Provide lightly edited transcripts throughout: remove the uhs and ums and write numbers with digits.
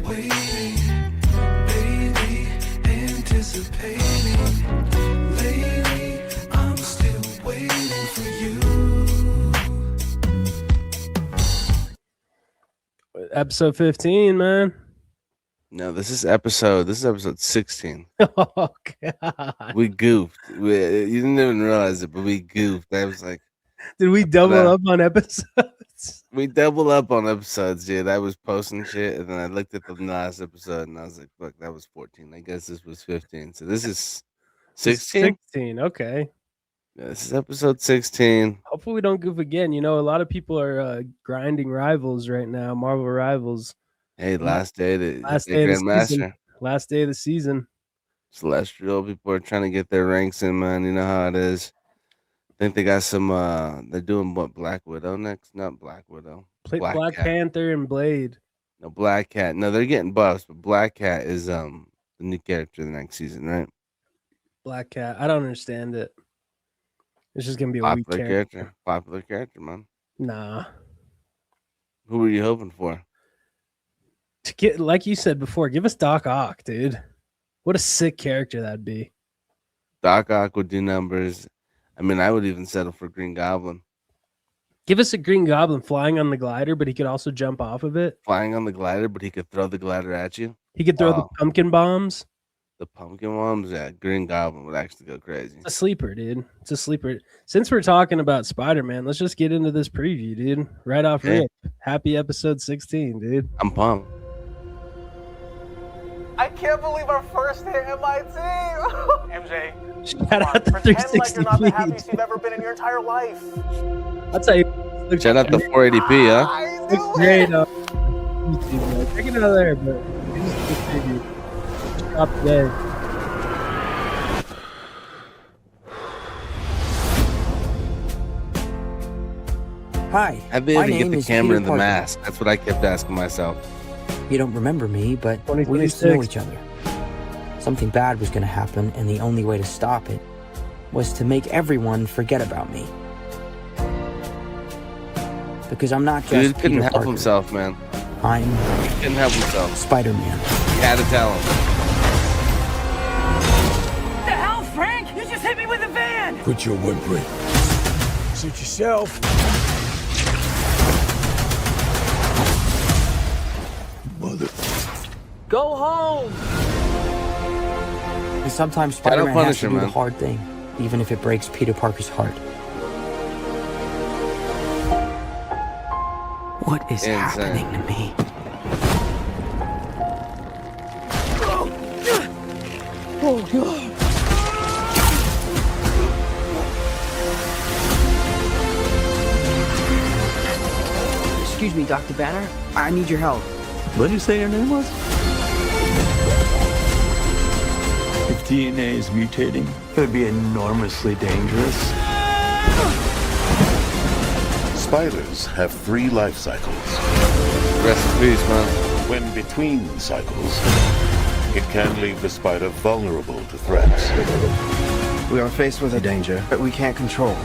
waiting, baby, anticipating. Lately, I'm still waiting for you. Episode 15, man. No, this is episode 16. Oh god. We goofed. You didn't even realize it, but we goofed. I was like, Did we double up on episodes? we double up on episodes, dude. I was posting shit, and then I looked at the last episode, and I was like, "Fuck, that was 14. I guess this was 15. So this is 16. 16. Okay. Yeah, this is episode 16. Hopefully we don't goof again. You know, a lot of people are grinding Rivals right now, Marvel Rivals. Hey, last day of the Grandmaster. season. Last day of the season. Celestial people are trying to get their ranks in, man. You know how it is. I think they got some. They're doing what? Black Widow next? Not Black Widow. Black Panther and Blade. No, Black Cat. No, they're getting buffs, but Black Cat is the new character the next season, right? Black Cat. I don't understand it. It's just gonna be a popular weak character. Popular character, man. Nah. Who were you hoping for? To get, like you said before, give us Doc Ock, dude. What a sick character that'd be. Doc Ock would do numbers. I mean, I would even settle for Green Goblin. Give us a Green Goblin flying on the glider, but he could also jump off of it. Flying on the glider, but he could throw the glider at you. He could throw the pumpkin bombs. The pumpkin bombs, yeah. Green Goblin would actually go crazy. It's a sleeper, dude. It's a sleeper. Since we're talking about Spider-Man, let's just get into this preview, dude. Right off rip. Happy episode 16, dude. I'm pumped. I can't believe our first hit at my team. MJ, shout out to pretend 360 like you're not the happiest you've ever been in your entire life. I'll tell you. Shout out to 480p, huh? It's great. Check it out there, but stop today. Hi. How'd they even get the camera in the mask? That's what I kept asking myself. You don't remember me, but we used to know each other. Something bad was going to happen, and the only way to stop it was to make everyone forget about me. Because I'm not just Dude couldn't Peter help Parker. himself, man. He couldn't help himself. Spider-Man. You had to tell him. The hell, Frank? You just hit me with a van! Quit your whimpering. Suit yourself. Mother. Go home! And sometimes Spider-Man has to do the hard thing, even if it breaks Peter Parker's heart. What is happening to me? Oh, God. Excuse me, Dr. Banner. I need your help. What did you say your name was? If DNA is mutating, It would be enormously dangerous. Spiders have 3 life cycles. Rest in peace, man. When between cycles, it can leave the spider vulnerable to threats. We are faced with a danger that we can't control.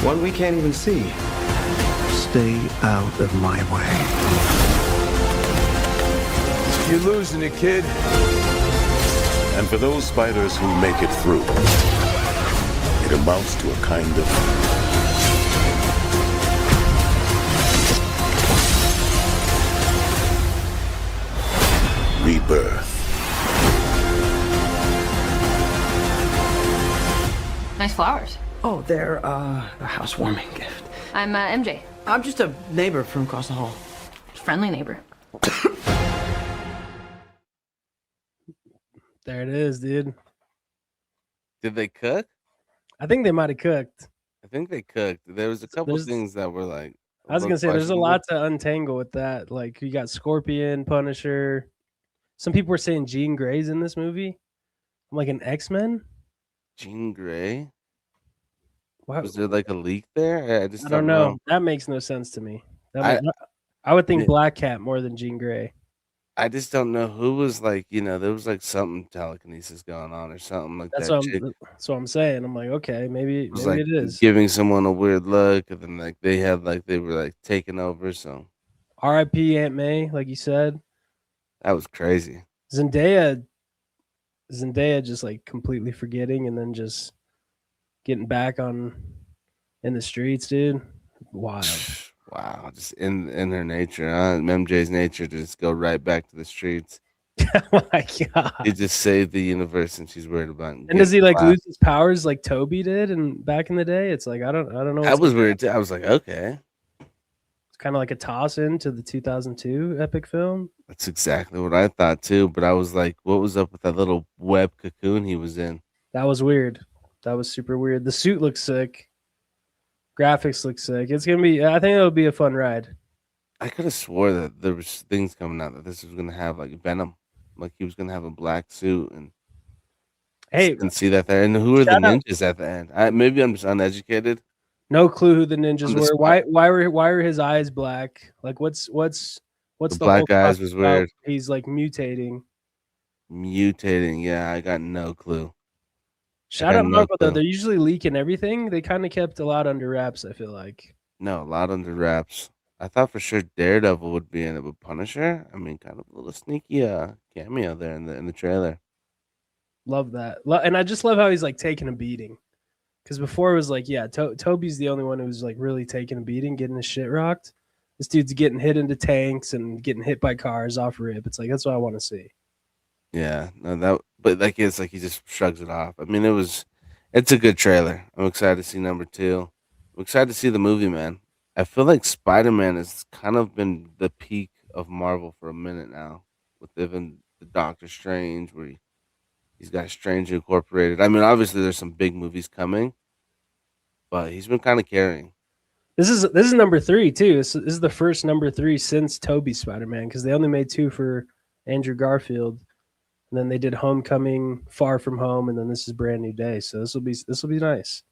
One we can't even see. Stay out of my way. You're losing it, kid. And for those spiders who make it through, it amounts to a kind of rebirth. Nice flowers. Oh, they're a housewarming gift. I'm MJ. I'm just a neighbor from across the hall. Friendly neighbor. There it is, dude. Did they cook? I think they might have cooked. I think they cooked. There was a couple things that were like. I was gonna say there's a lot to untangle with that. Like you got Scorpion, Punisher. Some people were saying Jean Grey's in this movie. Like an X-Men. Jean Grey. Wow. Was there like a leak there? I just I don't know. That makes no sense to me. I would think Black Cat more than Jean Grey. I just don't know who was like, there was like something telekinesis going on or something like That's that. what I'm saying. I'm like, okay, maybe Like it is. giving someone a weird look, and then like they were like taking over. So R.I.P. Aunt May, like you said. That was crazy. Zendaya just like completely forgetting and then just getting back on in the streets, dude. Wild. Wow, just in her nature, huh? MJ's nature to just go right back to the streets. Oh my god. He just saved the universe, and she's worried about. And does he like getting lose his powers like Toby did and back in the day? It's like I don't know. That was weird too. I was like, okay, It's kind of like a toss into the 2002 epic film. that's exactly what I thought too. But I was like, what was up with that little web cocoon he was in? That was weird. That was super weird. The suit looks sick. Graphics look sick. It's gonna be. I think it'll be a fun ride. I could have swore that there was things coming out that this was gonna have like Venom, like he was gonna have a black suit, and Hey, didn't see that there. And who are the shout out- ninjas at the end? Maybe I'm just uneducated. no clue who the ninjas On the were. spot. Why were his eyes black? Like what's the black whole eyes process was about weird. He's like mutating. Mutating, yeah, I got no clue. Shout had out no Marvel though. clue. They're usually leaking everything. They kind of kept a lot under wraps. I feel like. No, a lot under wraps. I thought for sure Daredevil would be in it, but Punisher, I mean, kind of a little sneaky cameo there in the trailer. Love that. And I just love how he's like taking a beating. Because before it was like, yeah, Toby's the only one who's like really taking a beating, getting his shit rocked. This dude's getting hit into tanks and getting hit by cars off rip. It's like that's what I want to see. Yeah, no, but like it's like he just shrugs it off. I mean, it's a good trailer. I'm excited to see number 2. I'm excited to see the movie, man. I feel like Spider-Man has kind of been the peak of Marvel for a minute now, with even the Doctor Strange, where he's got Strange Incorporated. I mean, obviously there's some big movies coming, but he's been kind of carrying. This is number 3 too. This is the first number 3 since Toby Spider-Man because they only made 2 for Andrew Garfield, and then they did Homecoming, Far From Home, and then this is Brand New Day. So this will be nice.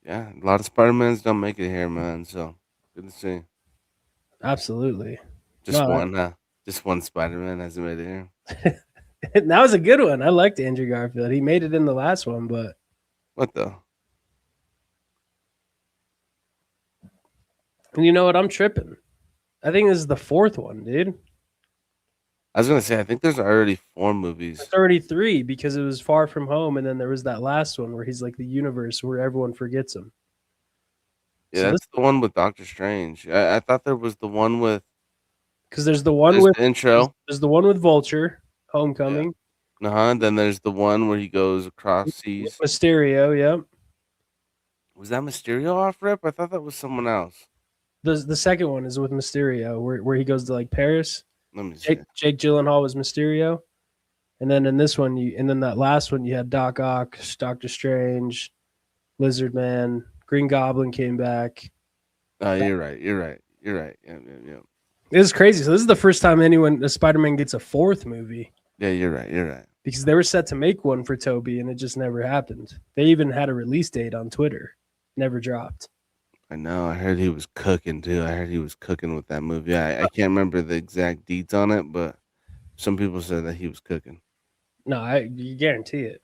Yeah, a lot of Spider-Mans don't make it here, man. So good to see. Absolutely. Just No, one, just one Spider-Man hasn't made it here. that was a good one. I liked Andrew Garfield. He made it in the last one, but What the? you know what? I'm tripping. I think this is the 4th one, dude. I was gonna say, I think there's already 4 movies. It's already 3 because it was Far From Home, and then there was that last one where he's like the universe where everyone forgets him. Yeah, So that's the one with Doctor Strange. I thought there was the one with because there's the one there's with the intro. There's the one with Vulture, Homecoming, Then there's the one where he goes across seas. Mysterio. Yep. Was that Mysterio off rip? I thought that was someone else. The second one is with Mysterio, where he goes to like Paris. Let me see. Jake Gyllenhaal was Mysterio, and then in this one, and then that last one, you had Doc Ock, Doctor Strange, Lizard Man, Green Goblin came back. Oh, you're right. Yeah. It was crazy. So this is the first time a Spider-Man gets a 4th movie. Yeah, you're right. Because they were set to make one for Toby, and it just never happened. They even had a release date on Twitter, never dropped. I know. I heard he was cooking too. I heard he was cooking with that movie. I can't remember the exact deets on it, but some people said that he was cooking. No, you guarantee it.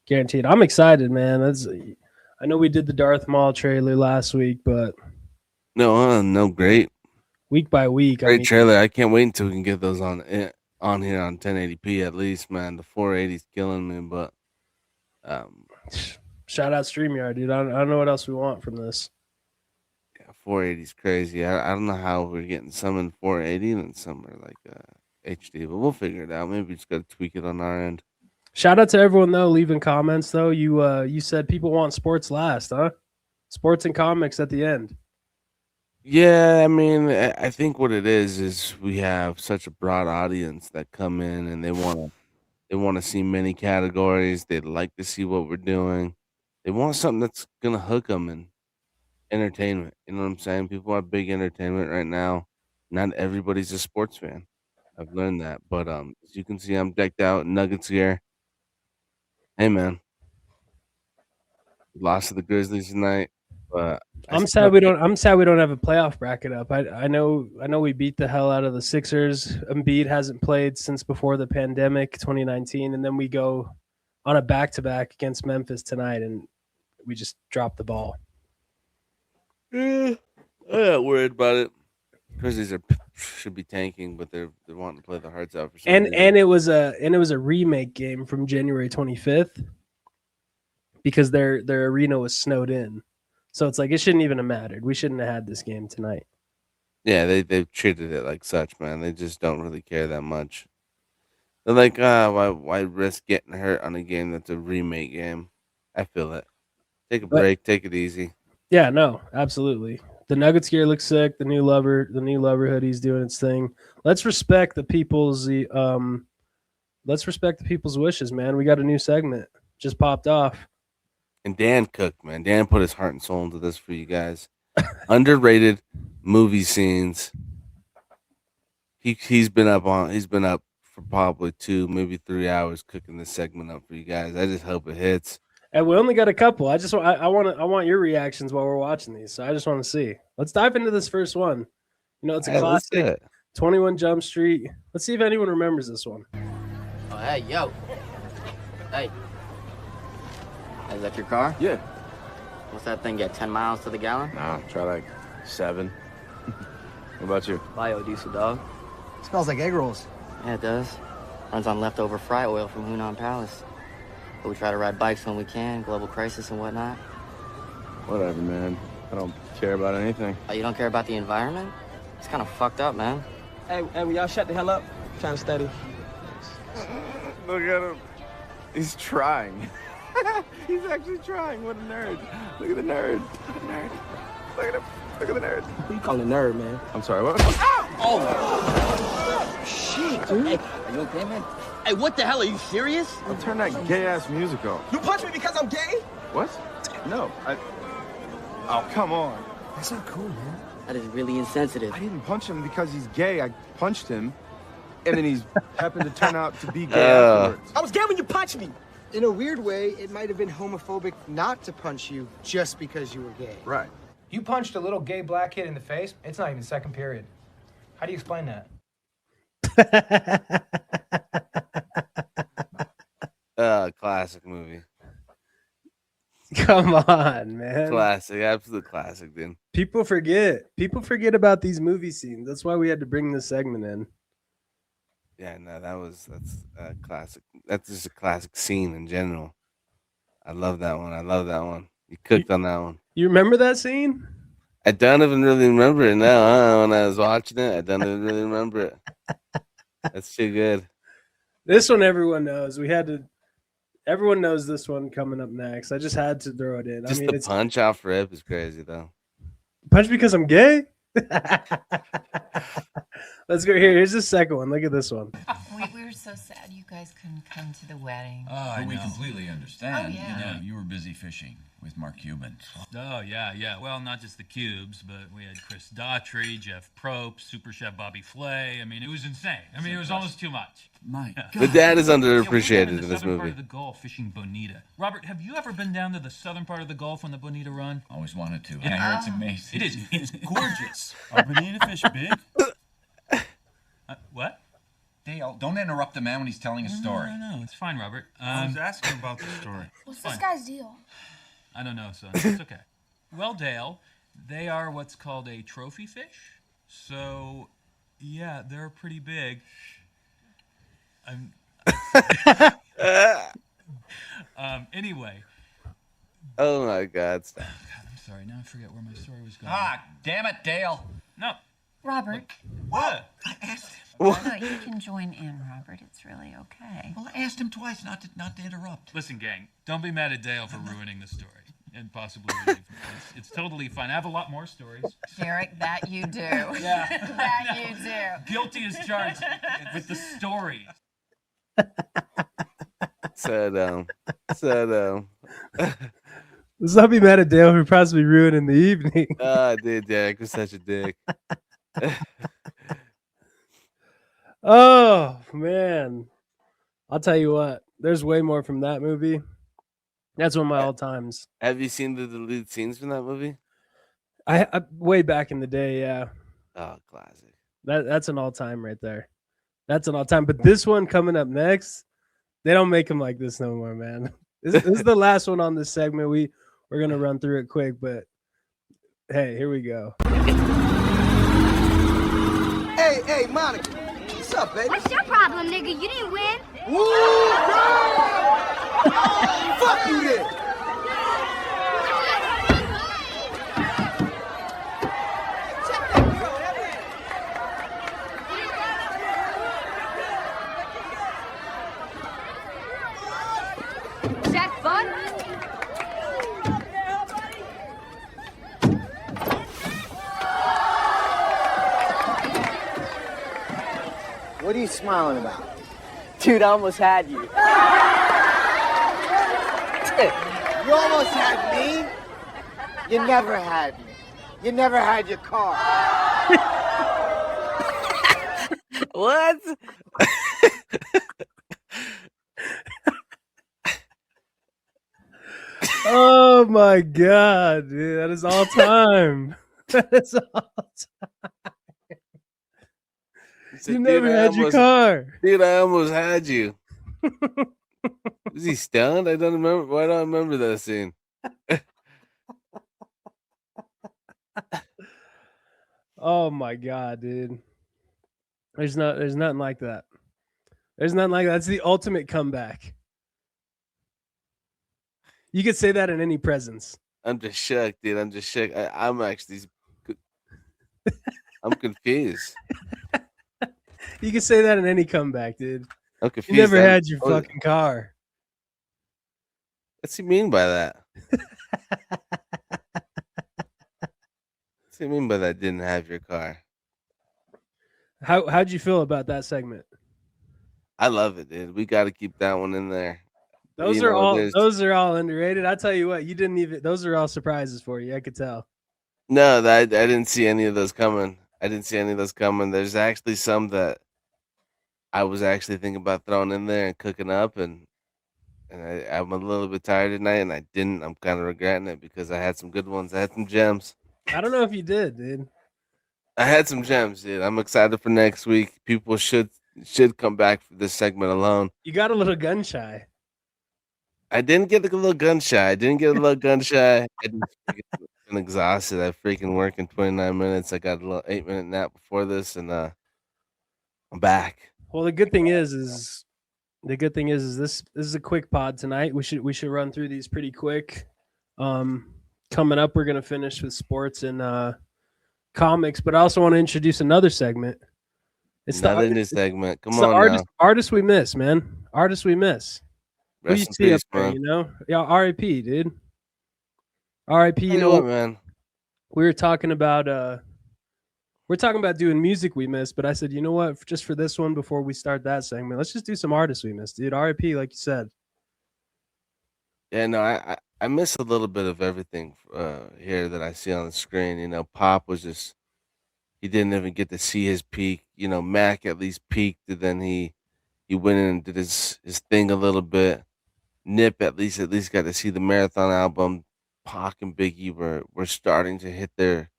Guaranteed. I'm excited, man. I know we did the Darth Maul trailer last week, but No, great. week by week, Great trailer. I can't wait until we can get those on here on 1080p at least, man. The 480's killing me, but shout out StreamYard, dude. I don't know what else we want from this. yeah, 480's crazy. I don't know how we're getting some in 480 and some are like HD, but we'll figure it out. Maybe we just got to tweak it on our end. Shout out to everyone though, leaving comments though. You said people want sports last, huh? Sports and comics at the end. Yeah, I mean, I think what it is we have such a broad audience that come in and they want to see many categories. They'd like to see what we're doing. They want something that's gonna hook them in entertainment. You know what I'm saying? People want big entertainment right now. Not everybody's a sports fan. I've learned that, but as you can see, I'm decked out in Nuggets gear. Hey, man, lost to the Grizzlies tonight, but I'm sad we don't have a playoff bracket up. I know we beat the hell out of the Sixers. Embiid hasn't played since before the pandemic, 2019, and then we go on a back-to-back against Memphis tonight, and we just dropped the ball. I'm not worried about it. Grizzlies should be tanking, but they're wanting to play their hearts out for some reason. And it was a remake game from January 25th because their arena was snowed in. So it's like it shouldn't even have mattered. We shouldn't have had this game tonight. Yeah, they've treated it like such, man. They just don't really care that much. They're like, why risk getting hurt on a game that's a remake game? I feel it. Take a break, take it easy. Yeah, no, absolutely. The Nuggets gear looks sick. The new lover hoodie's doing its thing. Let's respect the people's wishes, man. We got a new segment just popped off. And Dan cooked, man. Dan put his heart and soul into this for you guys. Underrated movie scenes. He's been up for probably 2, maybe 3 hours cooking this segment up for you guys. I just hope it hits. And we only got a couple. I want your reactions while we're watching these. So I just want to see. Let's dive into this first one. You know, it's a classic. 21 Jump Street. Let's see if anyone remembers this one. Oh, hey, yo. Hey. Is that your car? Yeah. What's that thing get, 10 miles to the gallon? Nah, try like 7. What about you? Biodiesel, dog. Smells like egg rolls. Yeah, it does. Runs on leftover fry oil from Hunan Palace. But we try to ride bikes when we can, global crisis and whatnot. Whatever, man. I don't care about anything. Oh, you don't care about the environment? It's kind of fucked up, man. Hey, will y'all shut the hell up? I'm trying to study. Look at him. He's trying. He's actually trying. What a nerd. Look at the nerd. Look at the nerd. Look at him. Look at the nerd. Who you calling a nerd, man? I'm sorry, what? Oh! Shit, dude. Hey, are you okay, man? Hey, what the hell? Are you serious? I'll turn that gay-ass music off. You punch me because I'm gay? What? No, Oh, come on. That's not cool, man. That is really insensitive. I didn't punch him because he's gay. I punched him, and then he's happened to turn out to be gay afterwards. I was gay when you punched me. In a weird way, it might have been homophobic not to punch you just because you were gay. Right. You punched a little gay black kid in the face. It's not even second period. How do you explain that? Classic movie. Come on, man. Classic, absolute classic, dude. People forget about these movie scenes. That's why we had to bring this segment in. Yeah, no, that's a classic. That's just a classic scene in general. I love that one. You cooked on that one. You remember that scene? I don't even really remember it now. When I was watching it, I don't even really remember it. That's too good. This one everyone knows. Everyone knows this one coming up next. I just had to throw it in. Just I mean, the punch off rip is crazy though. Punch because I'm gay? Let's go here. Here's the second one. Look at this one. We were so sad you guys couldn't come to the wedding. Oh, we completely understand. Oh, yeah. You know, you were busy fishing with Mark Cuban. Oh, yeah. Well, not just the Cubes, but we had Chris Daughtry, Jeff Probst, Super Chef Bobby Flay. I mean, it was insane. I mean, it was almost too much. My God. The dad is underappreciated in in the this southern part movie. of the Gulf fishing bonita. Robert, have you ever been down to the southern part of the Gulf on the bonita run? Always wanted to. I hear it's amazing. It is. It's gorgeous. Are bonita fish big? What? Dale, don't interrupt the man when he's telling a story. No, it's fine, Robert. I was asking about the story. What's this guy's deal? I don't know, son. It's okay. Well, Dale, they are what's called a trophy fish. So, yeah, they're pretty big. Anyway. Oh my God! Stop. God, I'm sorry. Now I forget where my story was going. Ah, damn it, Dale. No. Robert. What? I asked him. No, you can join in, Robert. It's really okay. Well, I asked him twice not to interrupt. Listen, gang, don't be mad at Dale for ruining the story and possibly leaving. It's totally fine. I have a lot more stories. Derek, that you do. Yeah. That you do. Guilty as charged with the story. So dumb. Let's not be mad at Dale for possibly ruining the evening. Oh, dude, Derek was such a dick. Oh, man. I'll tell you what. There's way more from that movie. That's one of my all-times. Have you seen the deleted scenes from that movie? I way back in the day, yeah. Oh, classic. That's an all-time right there. That's an all-time. But this one coming up next, they don't make them like this no more, man. This is the last one on this segment. We're going to run through it quick, but hey, here we go. Monica. What's up, baby? What's your problem, nigga? You didn't win. Woo! Fuck you then. Is that fun? What are you smiling about? Dude, I almost had you. You almost had me. You never had me. You never had your car. What? Oh my god, dude, that is all time. That is all time. Said, You never "Dude, I had your almost- car. Dude, I almost had you. Was he stoned? I don't remember. Why don't I remember that scene? Oh my god, dude. There's nothing like that. There's nothing like that. That's the ultimate comeback. You could say that in any presence. I'm just shook, dude. I'm just shook. I'm actually, I'm confused. You could say that in any comeback, dude. I'm You confused. never had your fucking car. What's he mean by that? What's he mean by that? Didn't have your car. How'd you feel about that segment? I love it, dude. We got to keep that one in there. Those You are know, all there's- underrated. I tell you what, you didn't even. Those are all surprises for you. I could tell. No, I didn't see any of those coming. There's actually some that I was actually thinking about throwing in there and cooking up, and I'm a little bit tired tonight, and I didn't. I'm kind of regretting it because I had some good ones. I had some gems. I don't know if you did, dude. I had some gems, dude. I'm excited for next week. People should come back for this segment alone. You got a little gun shy. I didn't get a little gun shy. I just been exhausted. I freaking working 29 minutes. I got a little 8-minute nap before this, and I'm back. Well, the good thing is this is a quick pod tonight. We should run through these pretty quick. Coming up, we're gonna finish with sports and comics, but I also want to introduce another segment. It's Another new segment. Come it's the on now. artists we miss, man. Artists we miss. Who you Rest in see up peace, there, man. you know? Yeah, R.I.P., dude. R.I.P. Tell You you know, what, man. we were talking about doing music we miss, but I said, you know what? Just for this one, before we start that segment, let's just do some artists we miss, dude. R.I.P., like you said. Yeah, no, I miss a little bit of everything here that I see on the screen. You know, Pop was just he didn't even get to see his peak. You know, Mac at least peaked, and then he went in and did his thing a little bit. Nip at least got to see the Marathon album. Pac and Biggie were starting to hit their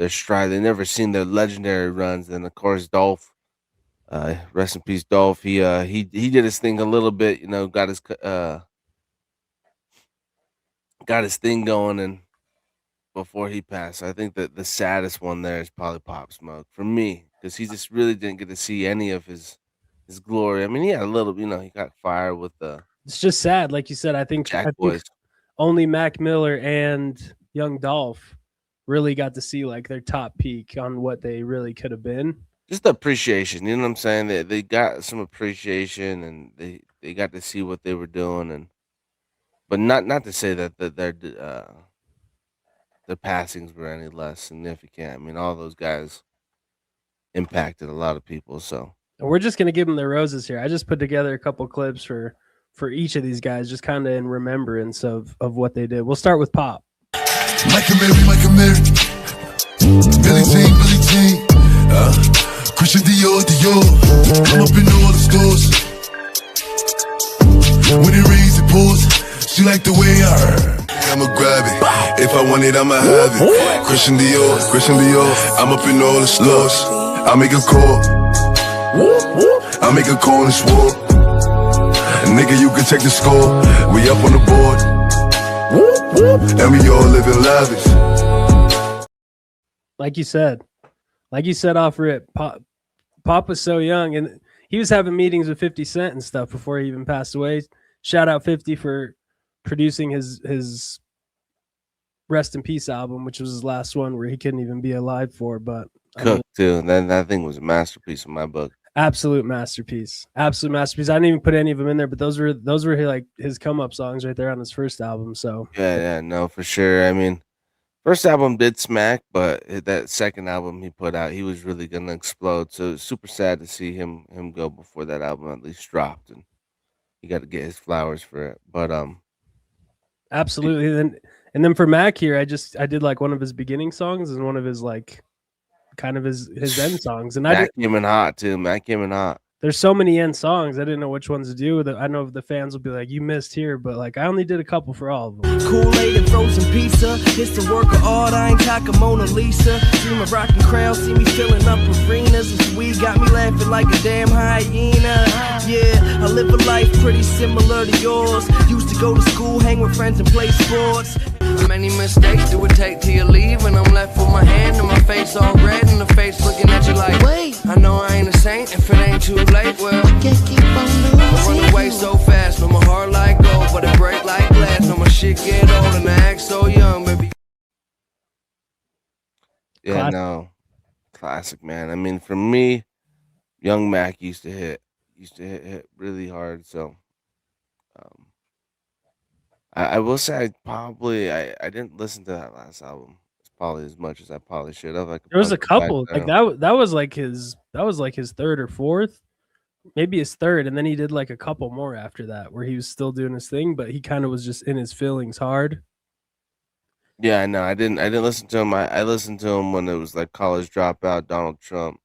stride. They never seen their legendary runs. And of course, Dolph, rest in peace, Dolph. He did his thing a little bit. You know, got his thing going, and before he passed, I think that the saddest one there is probably Pop Smoke for me, because he just really didn't get to see any of his glory. I mean, he had a little, you know, he got fired with the It's just sad, like you said. I think Boys. only Mac Miller and Young Dolph really got to see like their top peak on what they really could have been. Just appreciation, you know what I'm saying? They got some appreciation, and they got to see what they were doing, and but not to say that their passings were any less significant. I mean, all those guys impacted a lot of people. So And we're just gonna give them their roses here. I just put together a couple clips for each of these guys, just kind of in remembrance of what they did. We'll start with Pop. Michael Mary, Billie Jean, Christian Dior, I'm up in all the stores. When it rains, it pours. She like the way I heard. I'ma grab it. If I want it, I'ma have it. Christian Dior, I'm up in all the stores. I make a call. I make a call and swore. Nigga, you can check the score. We up on the board. And we all living lavish. Like you said off rip, Pop was so young, and he was having meetings with 50 Cent and stuff before he even passed away. Shout out 50 for producing his Rest in Peace album, which was his last one where he couldn't even be alive for. But Cook too. That thing was a masterpiece in my book. Absolute masterpiece. Absolute masterpiece. I didn't even put any of them in there, but those were like his come up songs right there on his first album. So Yeah, no, for sure. I mean, first album did smack, but that second album he put out, he was really gonna explode. So it's super sad to see him go before that album at least dropped, and he got to get his flowers for it. But absolutely. And then for Mac here, I did like one of his beginning songs and one of his like kind of his end songs. And Mac came in hot too. Mac came in hot. There's so many end songs. I didn't know which ones to do. I know the fans will be like, you missed here, but like I only did a couple for all of them. Kool-Aid and frozen pizza. It's the work of art. I ain't talking Mona Lisa. Dream of rocking crowds. See me filling up arenas. This weed got me laughing like a damn hyena. Yeah, I live a life pretty similar to yours. Used to go to school, hang with friends and play sports. How many mistakes do it take till you leave? And I'm left with my hand and my face all red and the face looking at you like, wait, I know I ain't a saint if it ain't too late. Well, I can't keep on losing. I run away so fast, no my heart like gold, but it break like glass. No my shit get old and I act so young, baby. Yeah, no, classic, man. I mean, for me, Young Mac used to hit really hard. So, I will say I didn't listen to that last album. It's probably as much as I probably should have. There was a couple like that was like his third or fourth, maybe his third, and then he did like a couple more after that where he was still doing his thing, but he kind of was just in his feelings hard. Yeah, I know. I didn't listen to him. I listened to him when it was like College Dropout, Donald Trump.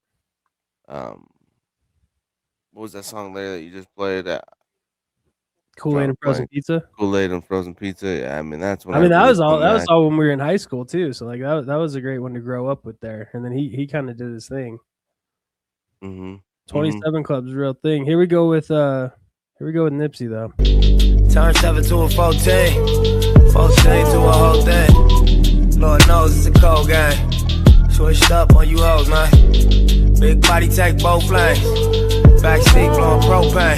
What was that song there that you just played? Kool-Aid and Frozen Pizza. Kool-Aid and Frozen Pizza. Yeah, I mean that's when. that was all when we were in high school too. So like that was a great one to grow up with there. And then he kind of did his thing. 27 Club's a real thing. Here we go with Nipsey though. Turn 7 to a 14, 14 to a whole thing. Lord knows it's a cold game. Switched up on you hoes, man. Big body take both lanes. Backseat blowing propane.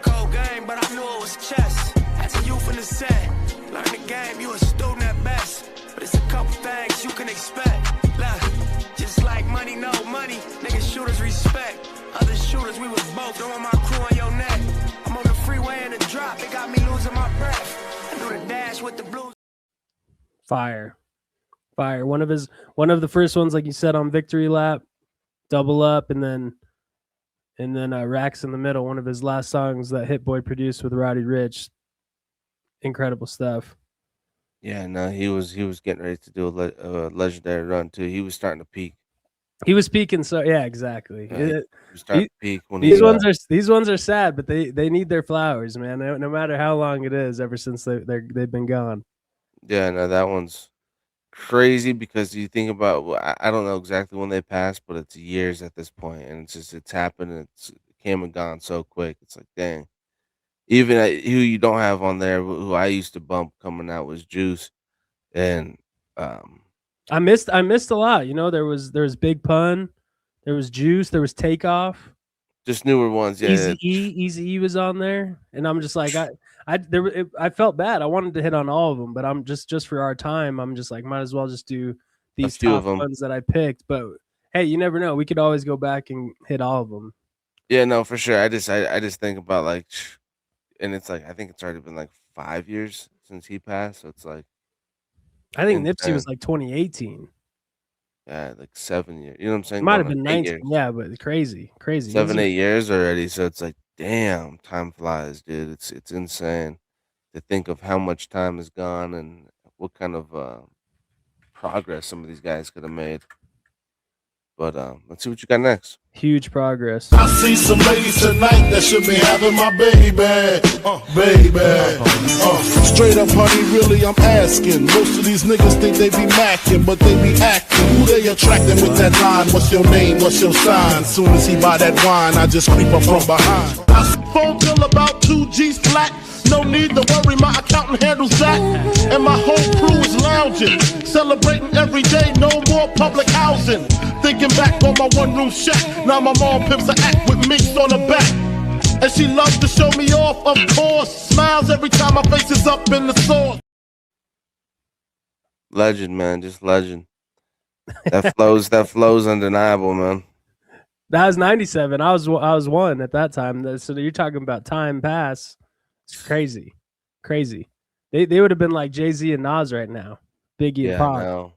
Cold game, but I knew it was chess. As a youth in the set, learn the game, you a student at best. But it's a couple things you can expect. Look, just like money, no money. Niggas shooters respect. Other shooters, we was both throwing my crew on your neck. I'm on the freeway in the drop, it got me losing my breath. I do the dash with the blues. Fire. One of the first ones, like you said, on Victory Lap, Double Up, and then Racks in the Middle, one of his last songs that Hit Boy produced with Roddy Ricch. Incredible stuff. Yeah, no, he was getting ready to do a legendary run too. He was starting to peak. He was peaking, so yeah, exactly. Yeah, he was starting to peak when these ones are sad, but they need their flowers, man. No matter how long it is, ever since they've been gone. Yeah, no, that one's crazy because you think about, I don't know exactly when they passed, but it's years at this point, and it's happened. And it came and gone so quick. It's like, dang. Even who you don't have on there, who I used to bump coming out, was Juice, and I missed a lot. You know, there was Big Pun, there was Juice, there was Takeoff, just newer ones. Yeah, Easy E was on there, and I'm just like I felt bad. I wanted to hit on all of them, but I'm just for our time, I'm just like, might as well just do these top ones that I picked. But hey, you never know. We could always go back and hit all of them. Yeah, no, for sure. I just think about like, and it's like I think it's already been like 5 years since he passed, so it's like I think Nipsey was like 2018. Yeah, like 7 years. You know what I'm saying? Might have been 19. Yeah, but crazy. 7-8 years already. So it's like, damn, time flies, dude. It's insane to think of how much time has gone and what kind of progress some of these guys could have made. But let's see what you got next. Huge progress. I see some ladies tonight that should be having my baby. Straight up, honey, really, I'm asking. Most of these niggas think they be macking, but they be acting. Who they attracting with that line? What's your name? What's your sign? Soon as he buy that wine, I just creep up from behind. I spoke till about 2 G's flat. No need to worry, my accountant handles that. And my whole crew is lounging, celebrating every day, no more public housing. Thinking back on my one-room shack, now my mom pimps an act with minks on her back. And she loves to show me off, of course. Smiles every time my face is up in the sauce. Legend, man, just legend. That flows undeniable, man. That was 97. I was 1 at that time. So you're talking about time pass. It's crazy. They would have been like Jay-Z and Nas right now. Biggie and Pac. No.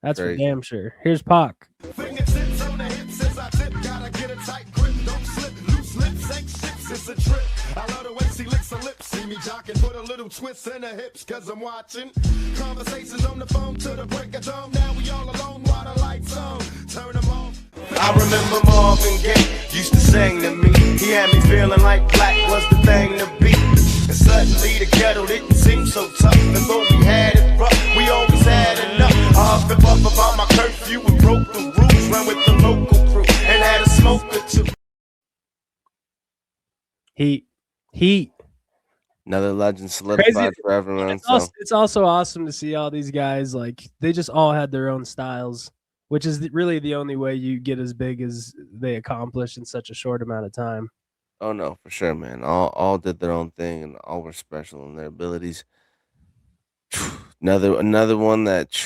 That's for Crazy. damn sure. Here's Pac. Fingertips on the hips as I tip, gotta get a tight grip. Don't slip, loose lips, ain't ships, it's a trip. I love the way she licks her lips, see me jocking, put a little twist in her hips, cause I'm watching. Conversations on the phone to the break of dawn. Now we all alone while the lights on, turn them off. I remember Marvin Gaye used to sing to me. He had me feeling like black was the thing to be. And suddenly the ghetto didn't seem so tough. And though we had it rough, we always had enough. I huffed and puffed about my curfew and broke the rules. Ran with the local crew and had a smoke or two. Heat. Another legend solidified forever, man. It's also awesome to see all these guys, like, they just all had their own styles, which is really the only way you get as big as they accomplished in such a short amount of time. Oh no, for sure, man. All did their own thing and all were special in their abilities. Another one that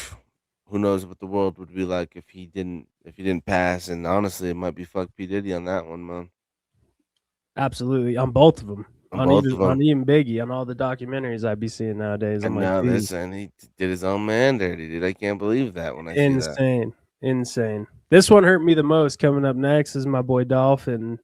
who knows what the world would be like if he didn't pass. And honestly, it might be fuck P. Diddy on that one, man. Absolutely, on both of them. On both of 'em. On even Biggie, on all the documentaries I'd be seeing nowadays. I'm And like, now "Dude, this, and he did his own man dirty, dude. I can't believe that when I see that. insane. This one hurt me the most. Coming up next is my boy Dolph, and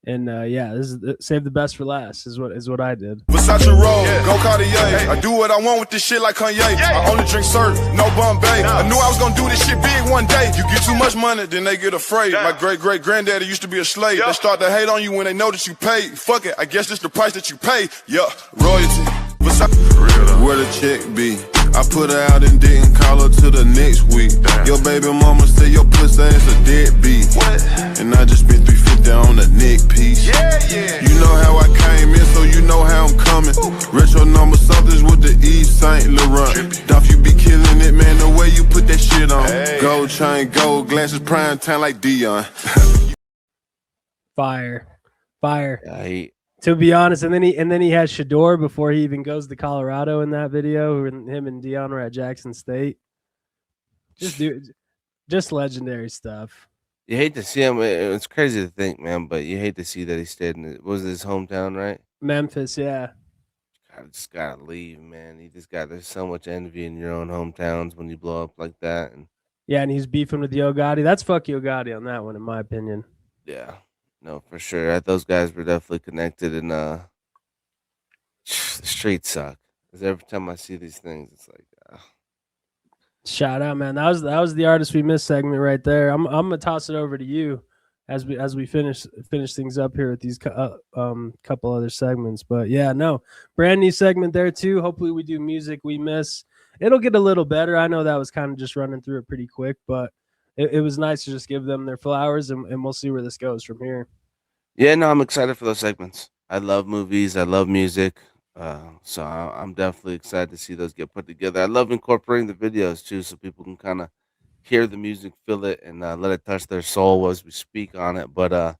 yeah, this is save the best for last. Is what I did. Versace roll, go Cartier. I do what I want with this shit like Kanye. I only drink syrup, no Bombay. I knew I was gonna do this shit big one day. You get too much money, then they get afraid. My great granddaddy used to be a slave. They start to hate on you when they know that you paid. Fuck it, I guess this the price that you pay. Yeah, royalty. Versace, where the check be? I put her out and didn't call her till the next week. Your baby mama say your pussy ass a deadbeat. What? And I just spent $350 on a neck piece. Yeah. You know how I came in, so you know how I'm coming. Retro number somethings with the Yves Saint Laurent. Dolph, you be killing it, man. The way you put that shit on. Gold chain, gold glasses, prime time like Dion. Fire. Yeah, To be honest, and then he has Shador before he even goes to Colorado in that video. Him and Dion were at Jackson State. Just legendary stuff. You hate to see him. It's crazy to think, man, but you hate to see that he stayed in was his hometown, right? Memphis, yeah. I just gotta leave, man. There's so much envy in your own hometowns when you blow up like that, and Yeah, and he's beefing with Yo Gotti. That's fuck Yo Gotti on that one, in my opinion. yeah, no, for sure. Those guys were definitely connected, and the streets suck. Because every time I see these things, it's like, Shout out, man. That was the artist we missed segment right there. I'm gonna toss it over to you as we finish things up here with these couple other segments. But yeah, no, brand new segment there too. Hopefully we do music we miss. It'll get a little better. I know that was kind of just running through it pretty quick, but it was nice to just give them their flowers, and we'll see where this goes from here. yeah, no, I'm excited for those segments. I love movies. I love music. So I'm definitely excited to see those get put together. I love incorporating the videos too, so people can kind of hear the music, feel it, and let it touch their soul as we speak on it. But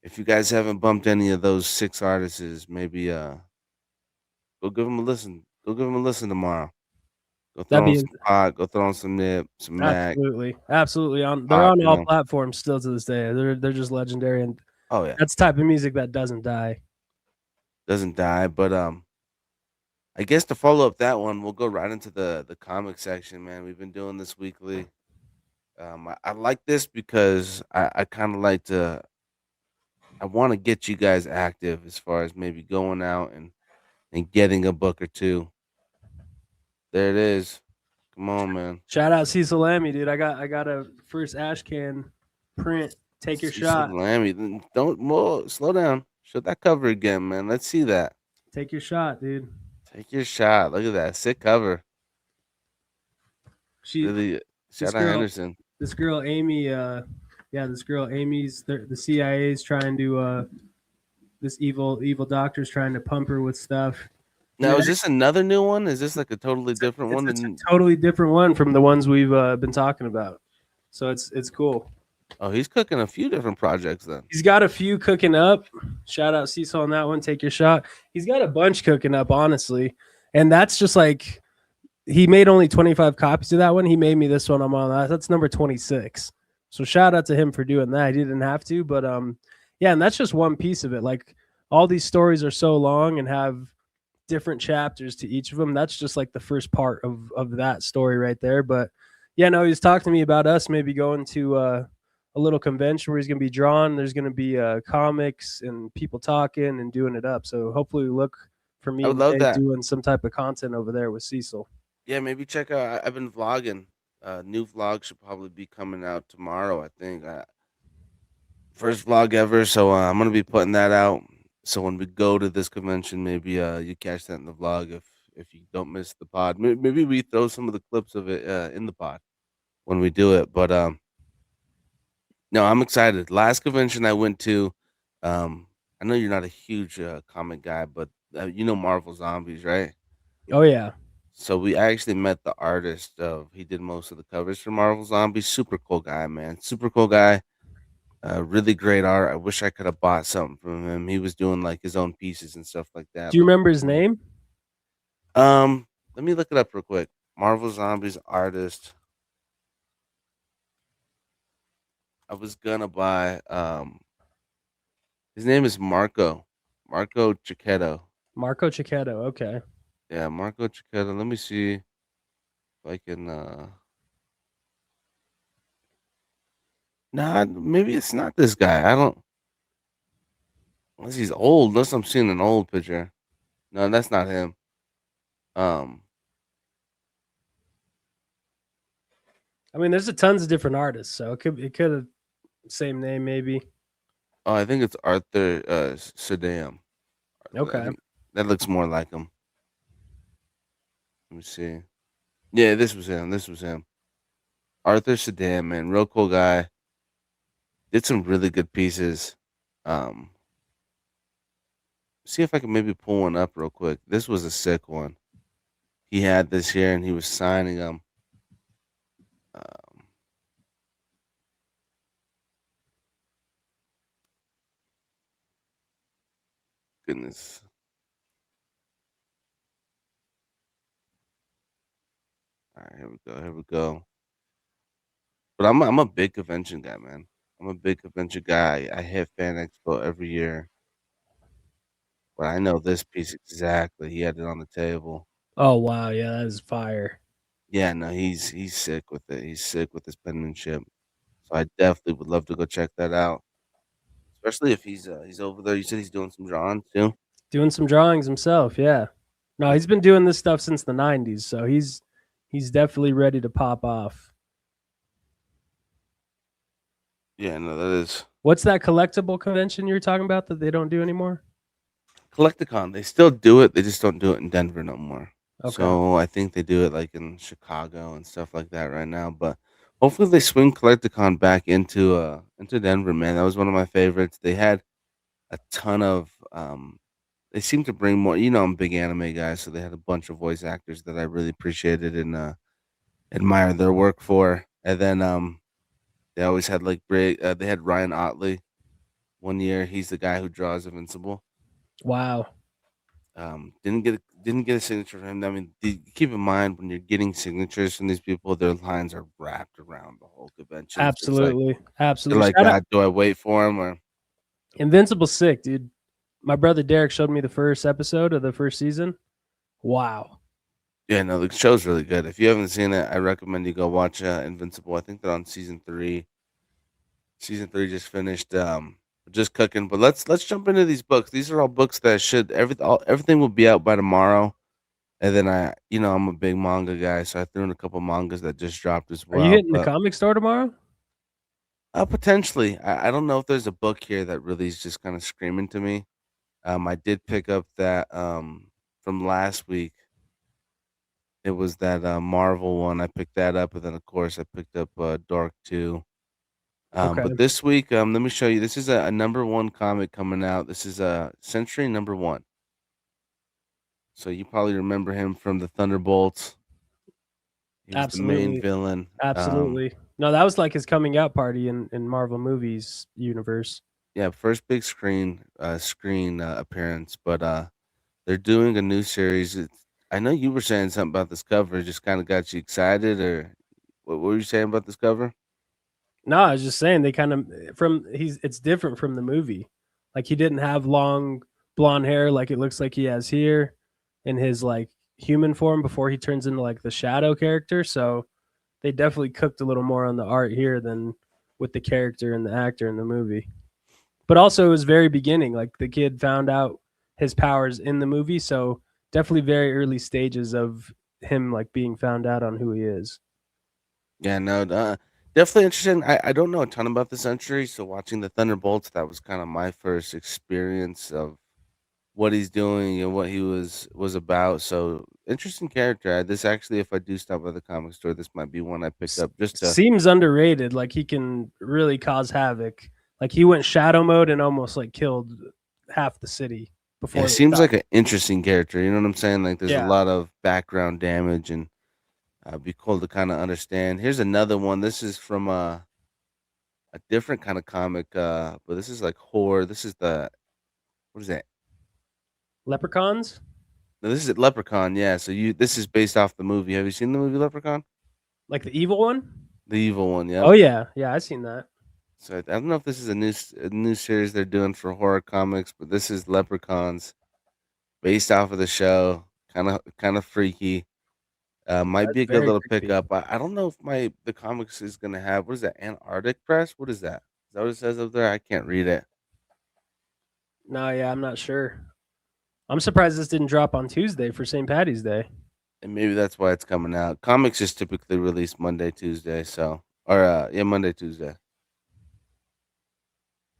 if you guys haven't bumped any of those 6 artists, maybe go give them a listen. Go give them a listen tomorrow. Go throw on some Pot, go throw on some Nip, some Mac. Absolutely. They're Pop, on you all know. platforms still to this day. They're just legendary, and Oh yeah, that's the type of music that doesn't die. doesn't die. But I guess to follow up that one, we'll go right into the comic section, man. We've been doing this weekly. I like this because I kind of like to. I want to get you guys active as far as maybe going out and getting a book or two. There it is. Come on, man. Shout out Cecil Lammy, dude. I got a first ash can print. Take your shot. Lammy, don't slow down. Show that cover again, man. Let's see that. Take your shot, dude. Take your shot. Look at that sick cover. Really, shout out Henderson. This girl Amy, this girl Amy's the CIA's trying to this evil doctor's trying to pump her with stuff. Now, is this another new one? Is this like a totally different one? It's a totally different one from the ones we've been talking about. So it's cool. Oh, he's cooking a few different projects then. He's got a few cooking up. Shout out Cecil on that one. Take your shot. He's got a bunch cooking up, honestly. And that's just like, he made only 25 copies of that one. He made me this one. I'm on that. That's number 26. So shout out to him for doing that. He didn't have to, but yeah, and that's just one piece of it. Like, all these stories are so long and have different chapters to each of them. That's just like the first part of that story right there. But yeah, no, he was talking to me about us maybe going to a little convention where he's going to be drawn. There's going to be comics and people talking and doing it up. So hopefully we look for me I would love that. doing some type of content over there with Cecil. Yeah, maybe check out. I've been vlogging. New vlog should probably be coming out tomorrow, I think. First vlog ever, so I'm gonna be putting that out. So when we go to this convention, maybe you catch that in the vlog if you don't miss the pod. Maybe we throw some of the clips of it in the pod when we do it. But no, I'm excited. Last convention I went to, I know you're not a huge comic guy, but you know Marvel Zombies, right? Oh yeah. So I actually met the artist he did most of the covers for Marvel Zombies. Super cool guy, man. Super cool guy. Really great art. I wish I could have bought something from him. He was doing like his own pieces and stuff like that. Do you remember his name? Let me look it up real quick. Marvel Zombies artist. I was gonna buy his name is Marco Cicchetto. Marco Cicchetto. Okay. Yeah, Marco Cicchetto. Let me see if I can nah, maybe it's not this guy. I don't, unless he's old, unless I'm seeing an old picture. No, that's not him. Um I mean, there's tons of different artists, so it could have same name maybe. oh, I think it's Arthur Sadam. Okay. That looks more like him. Let me see. Yeah, this was him. Arthur Sadam, man, real cool guy. Did some really good pieces. See if I can maybe pull one up real quick. This was a sick one. He had this here and he was signing them. Goodness. All right, here we go. But I'm a big convention guy, man. I'm a big convention guy. I hit Fan Expo every year. But I know this piece exactly. He had it on the table. Oh wow, yeah, that is fire. Yeah, no, he's sick with it. He's sick with his penmanship. So I definitely would love to go check that out. Especially if he's over there. You said he's doing some drawing too. Doing some drawings himself, yeah. No, he's been doing this stuff since the 90s, so he's definitely ready to pop off. Yeah, no, that is What's that collectible convention you were talking about that they don't do anymore? Collecticon. They still do it. They just don't do it in Denver no more. Okay. So I think they do it like in Chicago and stuff like that right now. But hopefully they swing Collecticon back into Denver, man. That was one of my favorites. They had a ton of they seem to bring more. You know, I'm a big anime guy, so they had a bunch of voice actors that I really appreciated and admired their work for. And then they always had like they had Ryan Otley one year. He's the guy who draws Invincible. Wow. Didn't get a signature from him. I mean, keep in mind when you're getting signatures from these people, their lines are wrapped around the whole convention. Absolutely. You're Absolutely. like, Shout out- God, do I wait for him or? Invincible's sick, dude. My brother Derek showed me the first episode of the first season. Wow. Yeah, no, the show's really good. If you haven't seen it, I recommend you go watch Invincible. I think they're on season 3. Season 3 just finished. Just cooking. But let's jump into these books. These are all books that everything will be out by tomorrow. And then I'm a big manga guy, so I threw in a couple mangas that just dropped as well. Are you hitting the comic store tomorrow? Potentially. I don't know if there's a book here that really is just kind of screaming to me. I did pick up that from last week. It was that Marvel one. I picked that up, and then of course I picked up Dark 2. Okay. But this week, let me show you. This is a number one comic coming out. This is a Century number one. So you probably remember him from the Thunderbolts. He was the main villain. Absolutely. No, that was like his coming out party in Marvel movies universe. Yeah, first big screen appearance. But they're doing a new series. I know you were saying something about this cover. It just kind of got you excited, or what were you saying about this cover? No, I was just saying they kind of it's different from the movie. Like he didn't have long blonde hair like it looks like he has here in his like human form before he turns into like the shadow character. So they definitely cooked a little more on the art here than with the character and the actor in the movie. But also it was very beginning. Like the kid found out his powers in the movie, so definitely very early stages of him like being found out on who he is. Yeah, no, definitely interesting. I don't know a ton about the Century, so watching the Thunderbolts, that was kind of my first experience of what he's doing and what he was about. So interesting character. This actually, if I do stop by the comic store, this might be one I pick up just to. Seems underrated. Like he can really cause havoc. Like he went shadow mode and almost like killed half the city before. Yeah, seems like an interesting character. You know what I'm saying? Like there's Yeah. a lot of background damage, and be cool to kind of understand. Here's another one. This is from a different kind of comic, but this is like horror. This is what is that? Leprechauns? No, this is Leprechaun. Yeah. So this is based off the movie. Have you seen the movie Leprechaun? Like the evil one? The evil one. Yeah. Oh yeah. Yeah, I've seen that. So I don't know if this is a new series they're doing for horror comics, but this is Leprechauns, based off of the show. Kind of freaky. Might be a good very little creepy. pickup. I don't know if the comics is gonna have, what is that, Antarctic Press? What is that? Is that what it says up there? I can't read it. No, yeah, I'm not sure. I'm surprised this didn't drop on Tuesday for St. Patty's Day. And maybe that's why it's coming out. Comics is typically released Monday, Tuesday, Monday, Tuesday.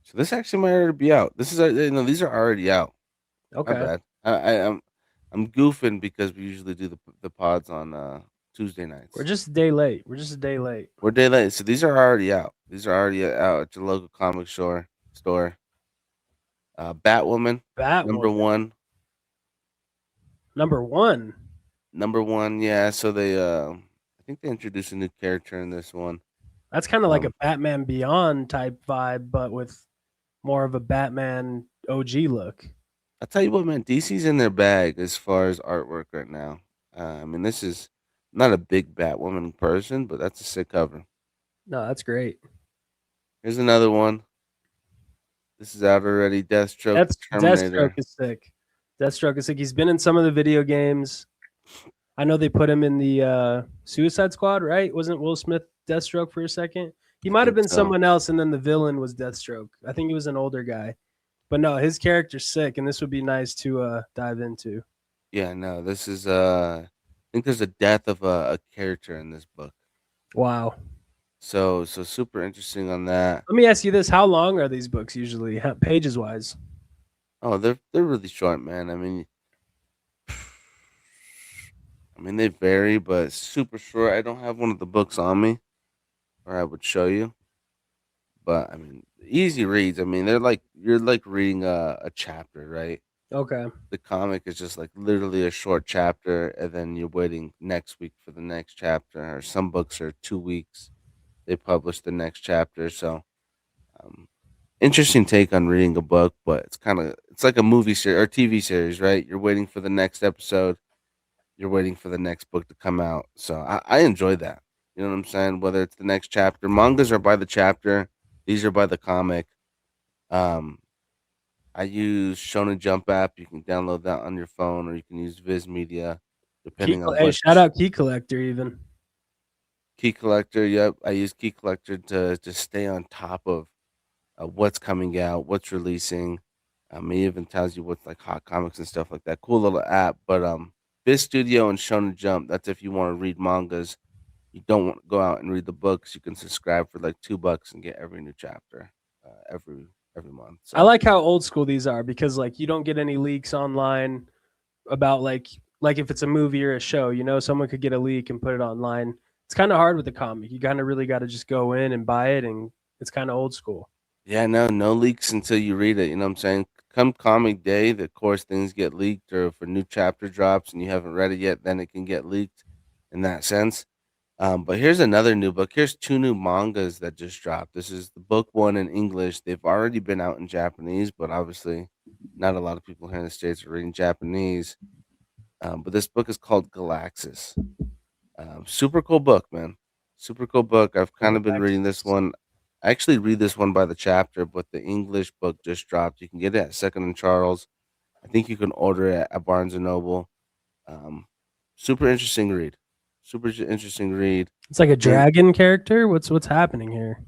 So this actually might already be out. This is these are already out. Okay. My bad. I'm goofing because we usually do the pods on Tuesday nights. We're just a day late. We're just a day late. We're day late, so these are already out. These are already out at your local comic store. Batwoman, number one. Number one. Number one, yeah. So they, I think they introduced a new character in this one. That's kind of like a Batman Beyond type vibe, but with more of a Batman OG look. I'll tell you what, man. DC's in their bag as far as artwork right now. I mean, this is not a big Batwoman person, but that's a sick cover. No, that's great. Here's another one. This is out already. Deathstroke, Terminator. Deathstroke is sick. Deathstroke is sick. He's been in some of the video games. I know they put him in the Suicide Squad, right? Wasn't Will Smith Deathstroke for a second? He might have been someone else, and then the villain was Deathstroke. I think he was an older guy. But no, his character's sick, and this would be nice to dive into. Yeah, no, this is I think there's a death of a character in this book. Wow. So super interesting on that. Let me ask you this: how long are these books usually, pages wise? Oh, they're really short, man. I mean they vary, but super short. I don't have one of the books on me, or I would show you. But I mean, easy reads. I mean, you're like reading a chapter, right? Okay. The comic is just like literally a short chapter, and then you're waiting next week for the next chapter. Or some books are 2 weeks. They publish the next chapter. So, interesting take on reading a book, but it's like a movie series or TV series, right? You're waiting for the next episode. You're waiting for the next book to come out. So I enjoy that. You know what I'm saying? Whether it's the next chapter, mangas are by the chapter. These are by the comic. I use Shonen Jump app. You can download that on your phone, or you can use Viz Media, depending on what. Shout out Key Collector even. Key Collector, yep. I use Key Collector to stay on top of what's coming out, what's releasing. It even tells you what's like hot comics and stuff like that. Cool little app. But Viz Studio and Shonen Jump, that's if you want to read mangas. You don't want to go out and read the books. You can subscribe for like $2 and get every new chapter every month. So. I like how old school these are because like you don't get any leaks online about like if it's a movie or a show, someone could get a leak and put it online. It's kind of hard with the comic. You kind of really got to just go in and buy it and It's kind of old school. Yeah, no leaks until you read it. You know what I'm saying? Come comic day, of course, things get leaked, or if a new chapter drops and you haven't read it yet, then it can get leaked in that sense. But here's another new book. Here's two new mangas that just dropped. This is the book one in English. They've already been out in Japanese, but obviously not a lot of people here in the States are reading Japanese. But this book is called Galaxis. Super cool book, man. Super cool book. I've kind of been reading this one. I actually read this one by the chapter, but the English book just dropped. You can get it at Second and Charles. I think you can order it at Barnes and Noble. Super interesting read. Super interesting read. It's like a dragon character. What's happening here?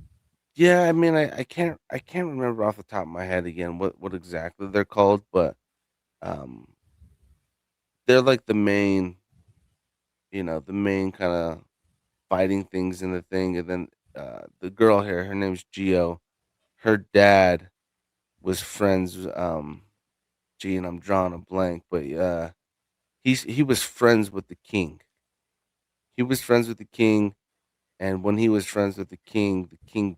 Yeah, I mean, I can't remember off the top of my head again what exactly they're called, but um, they're like the main, the main kind of fighting things in the thing, and then the girl here, her name's Geo. Her dad was friends. Gee, and I'm drawing a blank, but he was friends with the king. He was friends with the king, and when he was friends with the king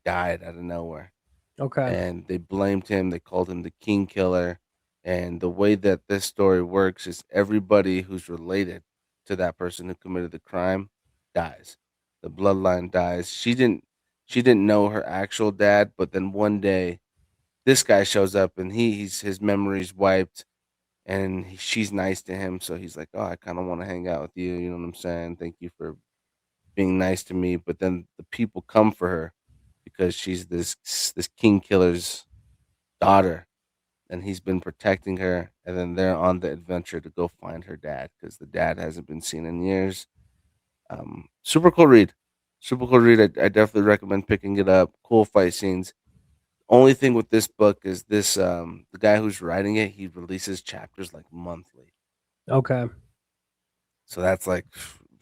died out of nowhere. Okay. And they blamed him. They called him the king killer. And the way that this story works is everybody who's related to that person who committed the crime dies. The bloodline dies. She didn't know her actual dad, but then one day this guy shows up and his memory's wiped, and she's nice to him, so he's like, "Oh, I kind of want to hang out with you." You know what I'm saying? Thank you for being nice to me. But then the people come for her because she's this king killer's daughter, and he's been protecting her. And then they're on the adventure to go find her dad because the dad hasn't been seen in years. Super cool read. Super cool read. I definitely recommend picking it up. Cool fight scenes. Only thing with this book is this the guy who's writing it, he releases chapters like monthly. Okay. So that's like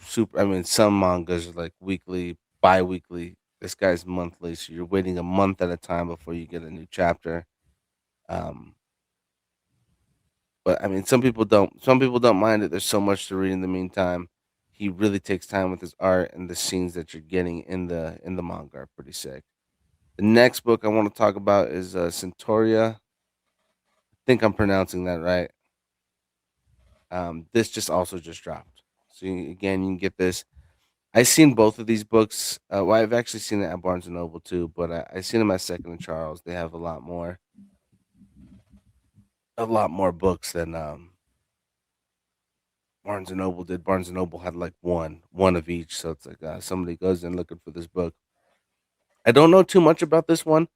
super. I mean, some mangas are like weekly, bi-weekly. This guy's monthly, so you're waiting a month at a time before you get a new chapter. Um, but I mean, some people don't. Some people don't mind it. There's so much to read in the meantime. He really takes time with his art, and the scenes that you're getting in the manga are pretty sick. The next book I want to talk about is Centauria. I think I'm pronouncing that right. This just dropped. So again, you can get this. I've seen both of these books. Well, I've actually seen it at Barnes and Noble too, but I've seen them at Second and Charles. They have a lot more books than Barnes and Noble did. Barnes and Noble had like one of each, so it's like somebody goes in looking for this book. I don't know too much about this one,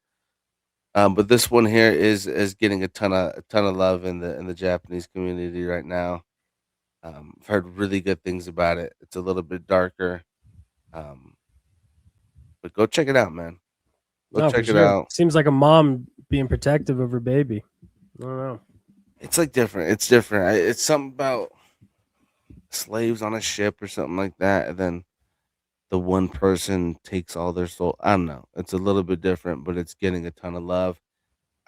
but this one here is getting a ton of love in the Japanese community right now. I've heard really good things about it. It's a little bit darker, but go check it out, man. Go check it out. Seems like a mom being protective of her baby. I don't know. It's like different. It's different. It's something about slaves on a ship or something like that, and then the one person takes all their soul. I don't know. It's a little bit different, but it's getting a ton of love.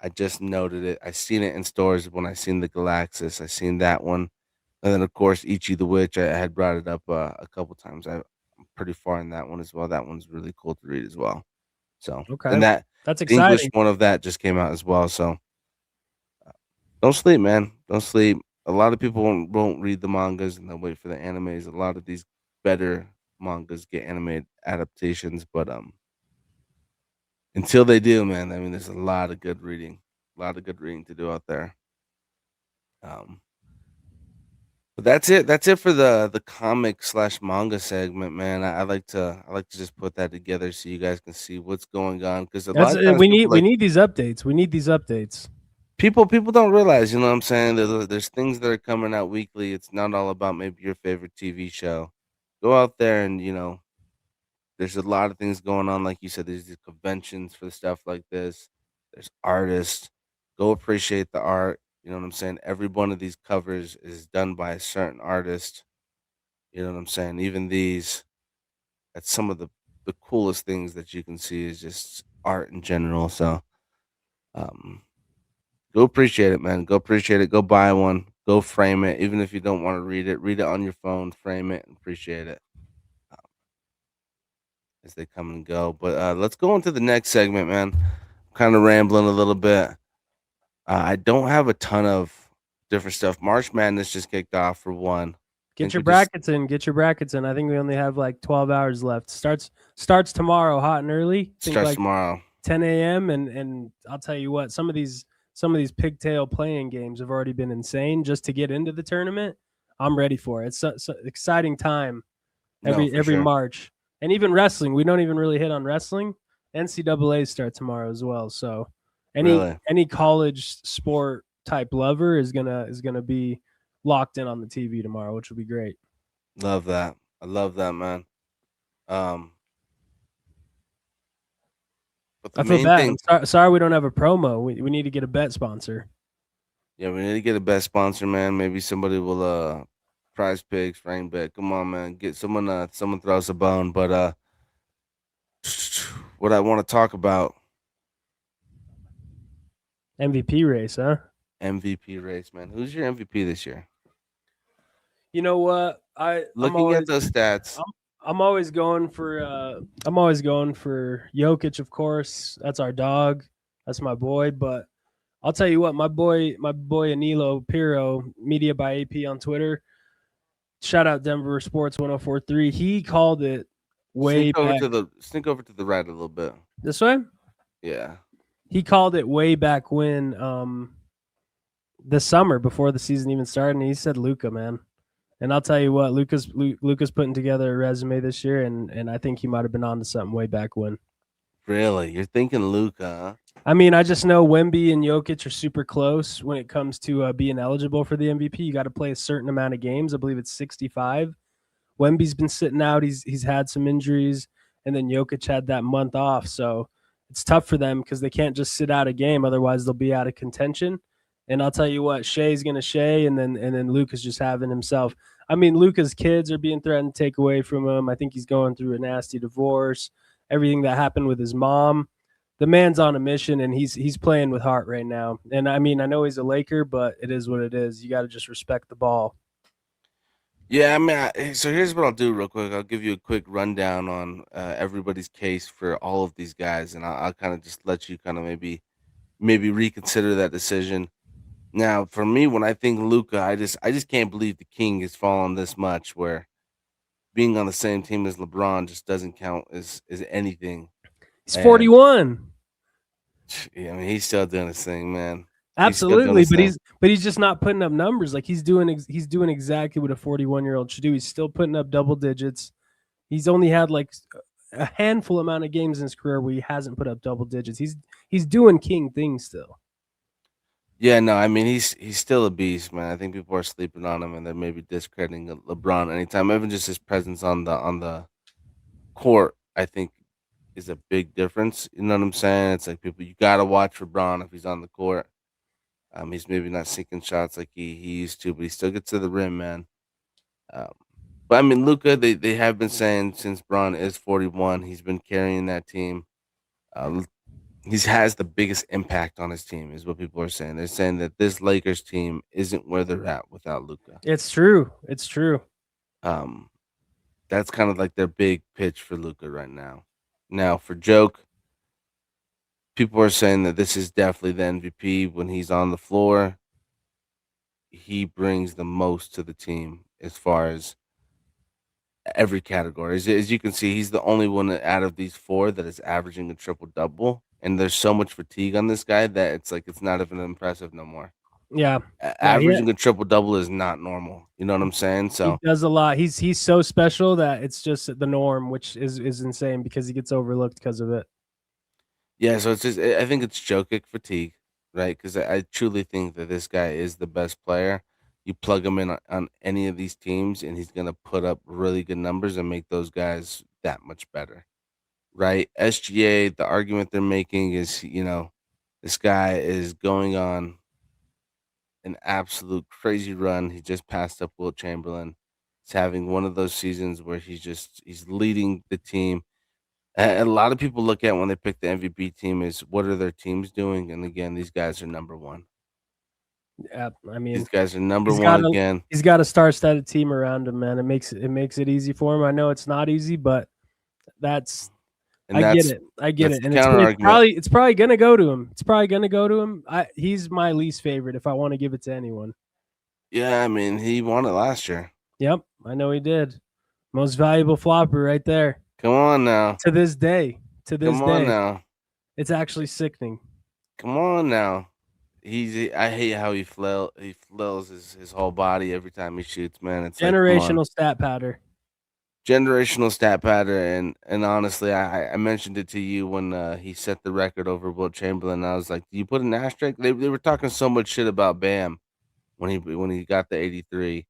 I just noted it. I seen it in stores when I seen the Galaxis. I seen that one, and then of course Ichi the Witch. I had brought it up a couple times. I'm pretty far in that one as well. That one's really cool to read as well. So Okay. and That's the English exciting. one of that just came out as well. So don't sleep, man. Don't sleep. A lot of people won't read the mangas and they'll wait for the animes. A lot of these better mangas get animated adaptations, but until they do, man, I mean, there's a lot of good reading, to do out there. Um, but that's it. That's it for the comic slash manga segment, man. I like to just put that together so you guys can see what's going on because a lot of times We people, like, need these updates. We need these updates. people don't realize, you know what I'm saying? There's things that are coming out weekly. It's not all about maybe your favorite TV show. Go out there and there's a lot of things going on. Like you said, there's these conventions for stuff like this. There's artists. Go appreciate the art. You know what I'm saying? Every one of these covers is done by a certain artist. You know what I'm saying? Even these, that's some of the coolest things that you can see is just art in general. So um go appreciate it, man. Go appreciate it. Go buy one. Go frame it. Even if you don't want to read it on your phone, frame it and appreciate it. as they come and go. But let's go into the next segment, man. I'm kind of rambling a little bit. I don't have a ton of different stuff. March Madness just kicked off for one. Get your brackets in. Get your brackets in. I think we only have like 12 hours left. Starts tomorrow, hot and early. Starts tomorrow, 10 a.m. And I'll tell you what, some of these pigtail playing games have already been insane just to get into the tournament. I'm ready for it. It's an exciting time every sure. March. And even wrestling, we don't even really hit on wrestling. NCAA start tomorrow as well. So any college sport type lover is gonna be locked in on the TV tomorrow, which will be great. Love that. I love that, man. But the I feel main bad. thing, Sorry we don't have a promo. We need to get a bet sponsor. yeah, we need to get a best sponsor, man. Maybe somebody will Prize Pigs, Rain Bet. Come on, man. Get someone throw us a bone. But what I want to talk about, MVP race, huh? MVP race, man. Who's your MVP this year? You know what? Looking at those stats, I'm always going for Jokic, of course. That's our dog. That's my boy. But I'll tell you what, my boy Anilo Piro, Media by AP on Twitter. Shout out Denver Sports 1043. He called it way back. Sneak over to the right a little bit. This way? Yeah. He called it way back when this summer before the season even started, and he said Luka, man. And I'll tell you what, Luka's putting together a resume this year, and I think he might have been on to something way back when. Really? You're thinking Luka, huh? I mean, I just know Wemby and Jokic are super close when it comes to being eligible for the MVP. You got to play a certain amount of games. I believe it's 65. Wemby's been sitting out. He's had some injuries, and then Jokic had that month off. So it's tough for them because they can't just sit out a game. Otherwise, they'll be out of contention. And I'll tell you what, Shea's going to Shea, and then Luka's just having himself. I mean, Luka's kids are being threatened to take away from him. I think he's going through a nasty divorce. Everything that happened with his mom. The man's on a mission, and he's playing with heart right now. And, I mean, I know he's a Laker, but it is what it is. You got to just respect the ball. Yeah, I mean, so here's what I'll do real quick. I'll give you a quick rundown on everybody's case for all of these guys, and I'll kind of just let you kind of maybe reconsider that decision. Now, for me, when I think Luka, I just can't believe the king has fallen this much. Where being on the same team as LeBron just doesn't count as anything. He's 41. Yeah, I mean, he's still doing his thing, man. Absolutely, but he's just not putting up numbers. Like he's doing exactly what a 41-year-old should do. He's still putting up double digits. He's only had like a handful amount of games in his career where he hasn't put up double digits. He's doing king things still. Yeah, no, I mean he's still a beast, man. I think people are sleeping on him and they're maybe discrediting LeBron anytime. Even just his presence on the court, I think, is a big difference. You know what I'm saying? It's like you gotta watch LeBron if he's on the court. He's maybe not sinking shots like he used to, but he still gets to the rim, man. But I mean, Luka, they have been saying since Bron is 41, he's been carrying that team. He has the biggest impact on his team, is what people are saying. They're saying that this Lakers team isn't where they're at without Luka. It's true. It's true. That's kind of like their big pitch for Luka right now. Now, for Joke, people are saying that this is definitely the MVP when he's on the floor. He brings the most to the team as far as every category. As you can see, he's the only one out of these four that is averaging a triple-double. And there's so much fatigue on this guy that it's not even impressive no more. Yeah. Averaging a triple-double is not normal. You know what I'm saying? So he does a lot. He's so special that it's just the norm, which is insane because he gets overlooked because of it. Yeah, so I think it's Jokic fatigue, right? Because I truly think that this guy is the best player. You plug him in on any of these teams, and he's going to put up really good numbers and make those guys that much better, right? SGA, the argument they're making is, this guy is going on an absolute crazy run. He just passed up Wilt Chamberlain. He's having one of those seasons where he's leading the team. A lot of people look at when they pick the MVP team is what are their teams doing, and again, these guys are number one. Yeah, I mean, these guys are number one again. He's got a star-studded team around him, man. It makes it easy for him. I know it's not easy, but that's And I that's get it. I get that's it. the And counter argument. it's probably gonna go to him. It's probably gonna go to him. He's my least favorite if I want to give it to anyone. Yeah, I mean, he won it last year. Yep, I know he did. Most valuable flopper right there. Come on now. To this day. Come on now. It's actually sickening. Come on now. I hate how he flails his whole body every time he shoots, man. It's like, come on. Generational stat pattern. Generational stat pattern, and honestly, I mentioned it to you when he set the record over Wilt Chamberlain. I was like, "Do you put an asterisk?" They were talking so much shit about Bam when he got the 83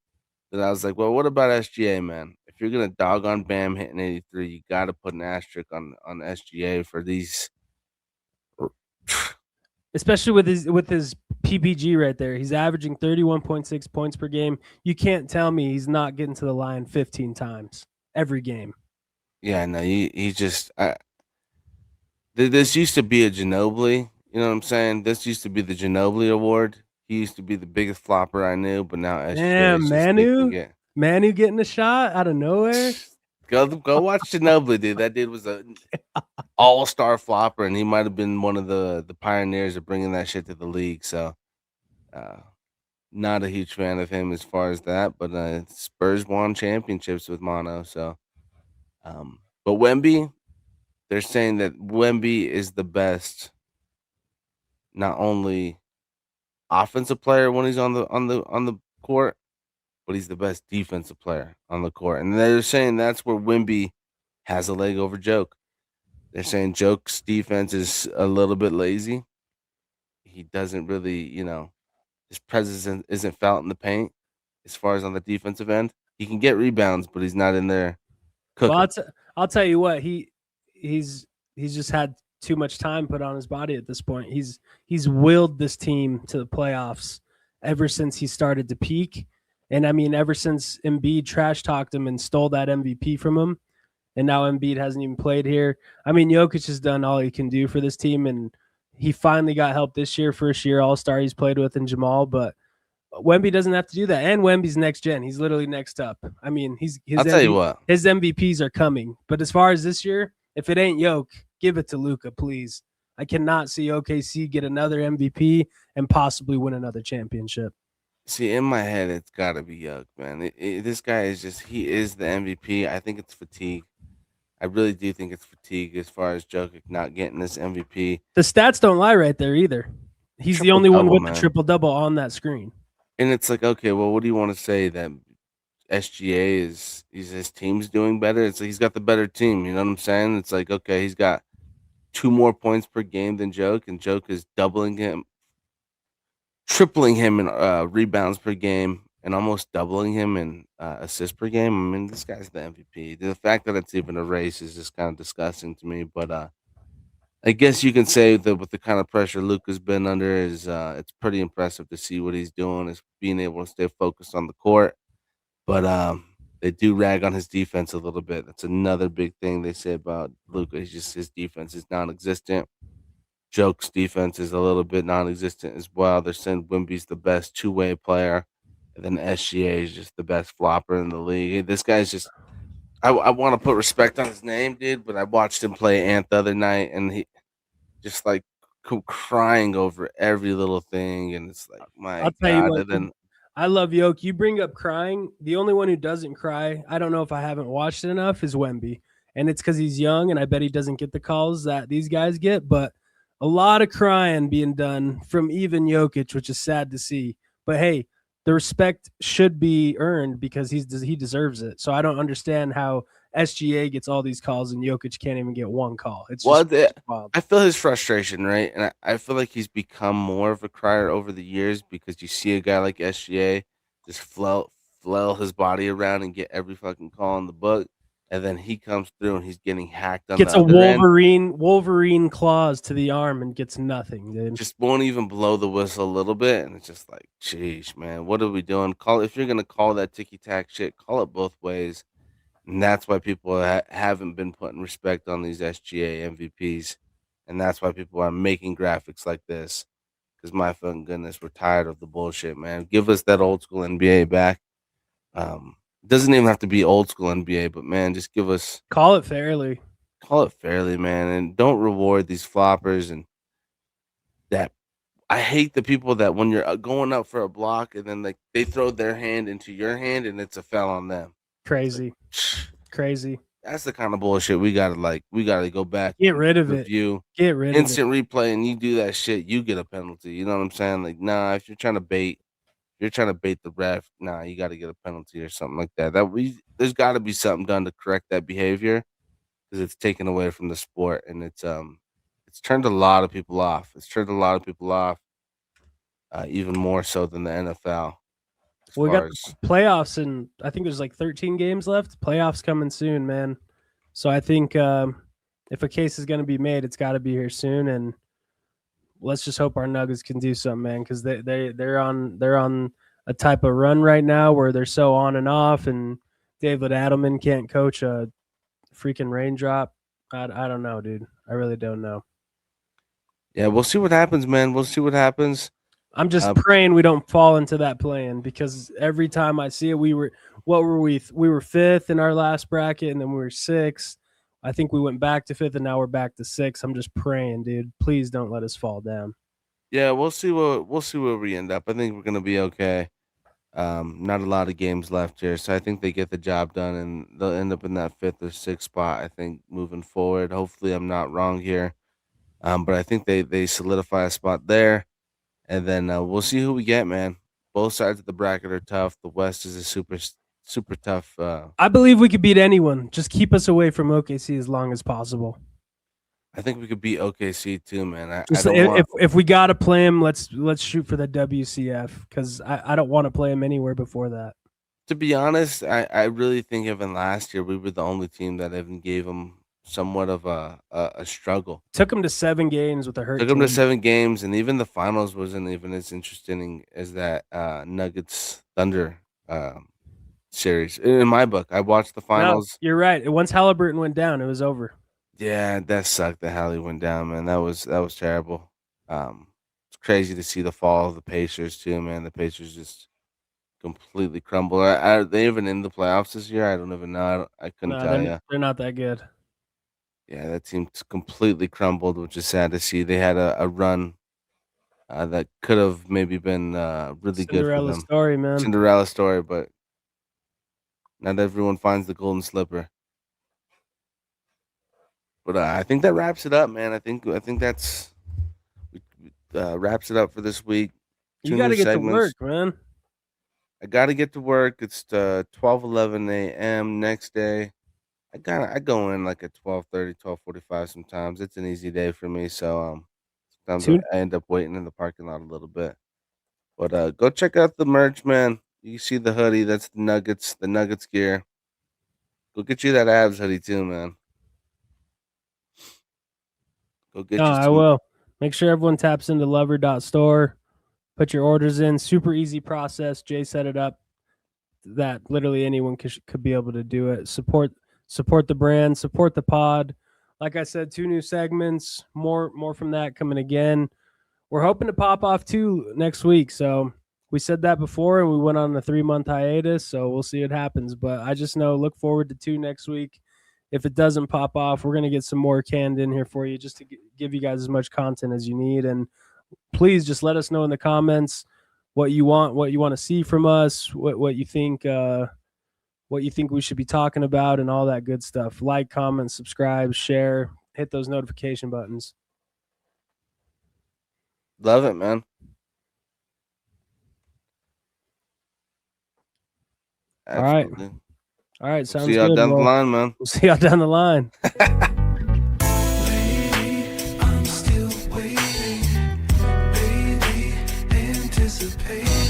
that I was like, "Well, what about SGA, man? If you're gonna dog on Bam hitting 83, you got to put an asterisk on SGA for these." Especially with his PPG right there. He's averaging 31.6 points per game. You can't tell me he's not getting to the line 15 times every game. Yeah, no, he just this used to be a Ginobili, you know what I'm saying? This used to be the Ginobili award. He used to be the biggest flopper I knew, but now SGA Damn, is just taking it. Manu getting a shot out of nowhere. Go watch Ginobili, dude. That dude was a all-star flopper, and he might have been one of the pioneers of bringing that shit to the league. So, not a huge fan of him as far as that, but Spurs won championships with Mono. So, but Wemby, they're saying that Wemby is the best, not only offensive player when he's on the court, but he's the best defensive player on the court. And they're saying that's where Wemby has a leg over Joke. They're saying Joke's defense is a little bit lazy. He doesn't really, his presence isn't felt in the paint as far as on the defensive end. He can get rebounds, but he's not in there cooking. Well, I'll tell you what, he's just had too much time put on his body at this point. He's willed this team to the playoffs ever since he started to peak. And I mean, ever since Embiid trash talked him and stole that MVP from him, and now Embiid hasn't even played here. I mean, Jokic has done all he can do for this team, and he finally got help this year, first year All-Star he's played with in Jamal, but Wemby doesn't have to do that. And Wemby's next gen. He's literally next up. I mean, I'll tell you what. His MVPs are coming. But as far as this year, if it ain't Jokic, give it to Luka, please. I cannot see OKC get another MVP and possibly win another championship. See, in my head, it's got to be Jokic, man. This guy he is the MVP. I think it's fatigue. I really do think it's fatigue as far as Jokic not getting this MVP. The stats don't lie right there either. He's the only one with the triple-double on that screen. And it's like, okay, well, what do you want to say? That SGA his team's doing better? It's like he's got the better team. You know what I'm saying? It's like, okay, he's got 2 more points per game than Jokic, and Jokic is doubling him, tripling him in rebounds per game, and almost doubling him in assists per game. I mean, this guy's the MVP. The fact that it's even a race is just kind of disgusting to me. But I guess you can say that with the kind of pressure Luka's been under, it's pretty impressive to see what he's doing, is being able to stay focused on the court. But they do rag on his defense a little bit. That's another big thing they say about Luka. His defense is non-existent. Joke's defense is a little bit non-existent as well. They're saying Wemby's the best two-way player, and then SGA is just the best flopper in the league. This guy's just – I want to put respect on his name, dude, but I watched him play Ant the other night, and he just, like, crying over every little thing, and it's like, my I'll tell God. you what, And then I love Jokic. You bring up crying. The only one who doesn't cry, I don't know if I haven't watched it enough, is Wemby. And it's because he's young, and I bet he doesn't get the calls that these guys get, but a lot of crying being done from even Jokic, which is sad to see. But hey, the respect should be earned because he deserves it. So I don't understand how SGA gets all these calls and Jokic can't even get one call. It's just wild. I feel his frustration, right? And I feel like he's become more of a crier over the years because you see a guy like SGA just flail his body around and get every fucking call in the book. And then he comes through and he's getting hacked on Gets the a other end. Wolverine claws to the arm and gets nothing, dude. Just won't even blow the whistle a little bit, and it's just like, geez, man, what are we doing? If you're gonna call that ticky tack shit, call it both ways, and that's why people haven't been putting respect on these SGA MVPs, and that's why people are making graphics like this. Because my fucking goodness, we're tired of the bullshit, man. Give us that old school NBA back. Doesn't even have to be old school NBA, but man, just give us. Call it fairly. call it fairly, man, and don't reward these floppers and that. I hate the people that when you're going up for a block and then they throw their hand into your hand and it's a foul on them. Crazy. Crazy. That's the kind of bullshit we gotta go back. Get rid of review, it. Get rid instant of it. replay, and you do that shit, you get a penalty. You know what I'm saying? Like, nah, if you're trying to bait the ref, nah, you got to get a penalty or something like that. There's got to be something done to correct that behavior because it's taken away from the sport and it's turned a lot of people off. Even more so than the NFL. Well, we got the playoffs, and I think there's like 13 games left. Playoffs coming soon, man. So I think if a case is going to be made, it's got to be here soon. And let's just hope our Nuggets can do something, man, because they're on a type of run right now where they're so on and off, and David Adelman can't coach a freaking raindrop. I don't know, dude. I really don't know. Yeah, we'll see what happens, man. We'll see what happens. I'm just praying we don't fall into that plan because every time I see it, we were fifth in our last bracket and then we were sixth. I think we went back to fifth and now we're back to sixth. I'm just praying, dude. Please don't let us fall down. Yeah, we'll see where we end up. I think we're gonna be okay. Not a lot of games left here, so I think they get the job done and they'll end up in that fifth or sixth spot. I think moving forward. Hopefully, I'm not wrong here, but I think they solidify a spot there. And then we'll see who we get, man. Both sides of the bracket are tough. The West is a super tough. I believe we could beat anyone. Just keep us away from OKC as long as possible. I think we could beat OKC too, man. If we gotta play them, let's shoot for the WCF because I don't want to play them anywhere before that. To be honest, I really think even last year we were the only team that even gave them somewhat of a struggle. Took them to 7 games with a hurt. Took them to 7 games, and even the finals wasn't even as interesting as that Nuggets Thunder series. In my book, I watched the finals. No, you're right. Once Halliburton went down, it was over. Yeah, that sucked that Hallie went down, man. That was terrible. It's crazy to see the fall of the Pacers too, man. The Pacers just completely crumbled. Are they even in the playoffs this year? I don't even know. I couldn't tell you. They're not that good. Yeah, that team completely crumbled, which is sad to see. They had a run that could have maybe been really good for them. Story, man. Cinderella story, but not everyone finds the golden slipper. But I think that wraps it up, man. I think that's wraps it up for this week. You got to get to work, man. I got to get to work. It's 12:11 a.m. next day. I go in like at 12:30, 12:45 sometimes. It's an easy day for me, so sometimes I end up waiting in the parking lot a little bit. But go check out the merch, man. You see the hoodie, that's the Nuggets gear. Go get you that Abs hoodie too, man. Go get you I will. Make sure everyone taps into lover.store. Put your orders in. Super easy process. Jay set it up that literally anyone could be able to do it. Support the brand, support the pod. Like I said, 2 new segments, more from that coming again. We're hoping to pop off 2 next week. So we said that before and we went on a 3-month hiatus. So we'll see what happens. But I just know, look forward to 2 next week. If it doesn't pop off, we're going to get some more canned in here for you just to give you guys as much content as you need. And please just let us know in the comments what you want to see from us, what you think we should be talking about and all that good stuff. Like, comment, subscribe, share, hit those notification buttons. Love it, man. Absolutely. All right. Sounds good. See y'all down the line, man. We'll see y'all down the line. I'm still waiting, baby, anticipate.